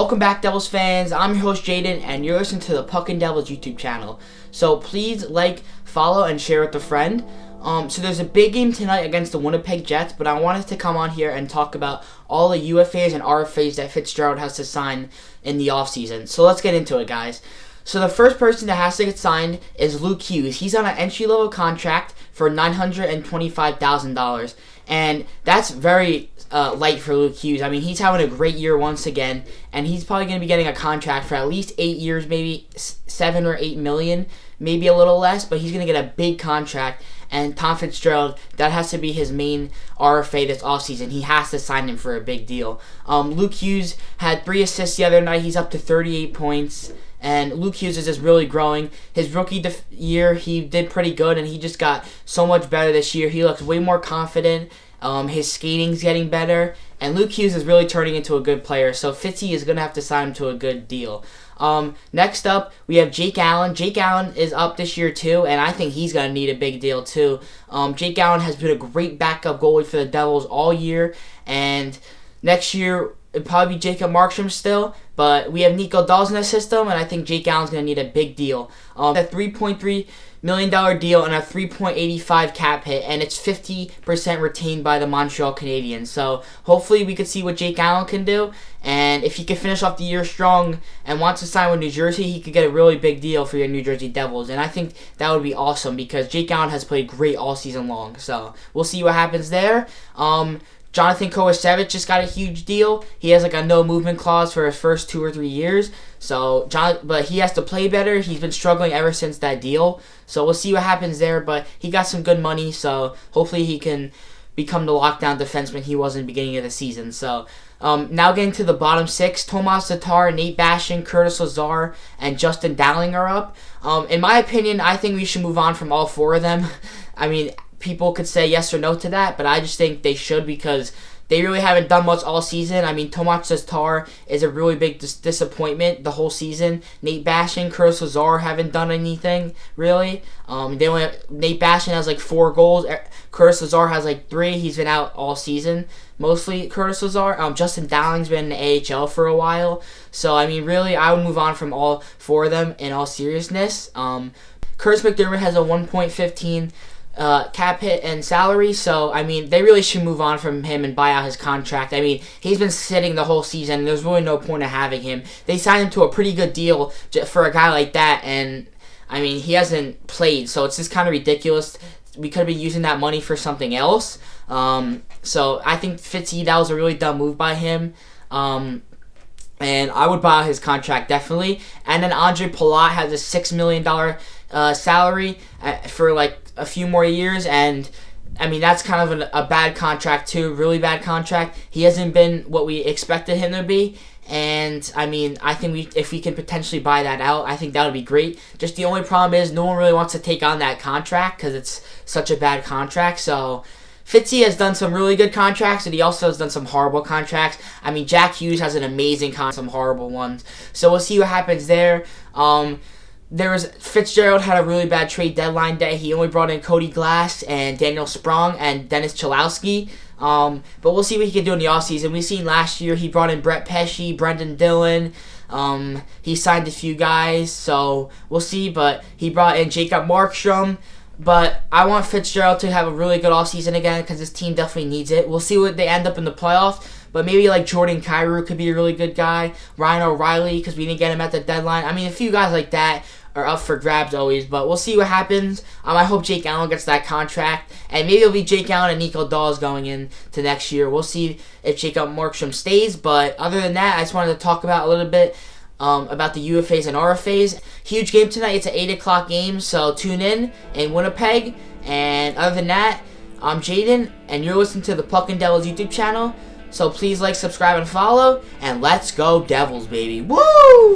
Welcome back, Devils fans. I'm your host, Jaden, and you're listening to the Puckin' Devils YouTube channel. So please like, follow, and share with a friend. So there's a big game tonight against the Winnipeg Jets, but I wanted to come on here and talk about all the UFAs and RFAs that Fitzgerald has to sign in the offseason. So let's get into it, guys. So the first person that has to get signed is Luke Hughes. He's on an entry-level contract for $925,000, and that's very light for Luke Hughes. I mean, he's having a great year once again, and he's probably going to be getting a contract for at least 8 years, maybe 7 or 8 million, maybe a little less, but he's going to get a big contract. And Tom Fitzgerald, that has to be his main RFA this offseason. He has to sign him for a big deal. Luke Hughes had 3 assists the other night. He's up to 38 points. And Luke Hughes is just really growing. His rookie year, he did pretty good, and he just got so much better this year. He looks way more confident. His skating's getting better. And Luke Hughes is really turning into a good player. So Fitzy is going to have to sign him to a good deal. Next up, we have Jake Allen. Jake Allen is up this year too, and I think he's going to need a big deal too. Jake Allen has been a great backup goalie for the Devils all year, and next year it'll probably be Jacob Markstrom still, but we have Nico Dahl's in the system, and I think Jake Allen's going to need a big deal. A $3.3 million deal and a 3.85 cap hit, and it's 50% retained by the Montreal Canadiens. So hopefully we could see what Jake Allen can do, and if he can finish off the year strong and wants to sign with New Jersey, he could get a really big deal for your New Jersey Devils, and I think that would be awesome because Jake Allen has played great all season long. So we'll see what happens there. Jonathan Kovacevic just got a huge deal. He has like a no movement clause for his first 2 or 3 years. But he has to play better. He's been struggling ever since that deal. So we'll see what happens there. But he got some good money, so hopefully he can become the lockdown defenseman he was in the beginning of the season. So now getting to the bottom 6, Tomas Tatar, Nate Bastian, Curtis Lazar, and Justin Dowling are up. In my opinion, I think we should move on from all 4 of them. I mean, people could say yes or no to that, but I just think they should because they really haven't done much all season. I mean, Tomas Tatar is a really big disappointment the whole season. Nate Bastian, Curtis Lazar haven't done anything, really. Nate Bastian has like 4 goals. Curtis Lazar has like 3. He's been out all season, mostly Curtis Lazar. Justin Dowling's been in the AHL for a while. So, I mean, really, I would move on from all 4 of them in all seriousness. Curtis McDermott has a 1.15 cap hit and salary, so I mean they really should move on from him and buy out his contract. I mean he's been sitting the whole season. There's really no point of having him. They signed him to a pretty good deal for a guy like that, and I mean he hasn't played, so it's just kind of ridiculous. We could be using that money for something else. So I think Fitzy, that was a really dumb move by him. And I would buy out his contract definitely. And then Andre Palat has a $6 million salary for like a few more years, and I mean that's kind of a bad contract too, really bad contract. He hasn't been what we expected him to be, and I mean I think if we can potentially buy that out, I think that would be great. Just the only problem is no one really wants to take on that contract because it's such a bad contract. So Fitzy has done some really good contracts, and he also has done some horrible contracts. I mean, Jack Hughes has an amazing contract, some horrible ones. So we'll see what happens there. Fitzgerald had a really bad trade deadline day. He only brought in Cody Glass and Daniel Sprong and Dennis Chalowski. But we'll see what he can do in the offseason. We've seen last year he brought in Brett Pesce, Brendan Dillon. He signed a few guys, so we'll see. But he brought in Jacob Markstrom. But I want Fitzgerald to have a really good offseason again because his team definitely needs it. We'll see what they end up in the playoffs. But maybe like Jordan Kyrou could be a really good guy. Ryan O'Reilly, because we didn't get him at the deadline. I mean, a few guys like that are up for grabs always, but we'll see what happens. I hope Jake Allen gets that contract, and maybe it'll be Jake Allen and Nico Dahl's going into next year. We'll see if Jacob Markstrom stays, but other than that, I just wanted to talk about a little bit about the UFAs and RFAs. Huge game tonight. It's an 8 o'clock game, so tune in Winnipeg. And other than that, I'm Jaden, and you're listening to the Puckin' Devils YouTube channel. So please like, subscribe, and follow, and let's go Devils, baby. Woo!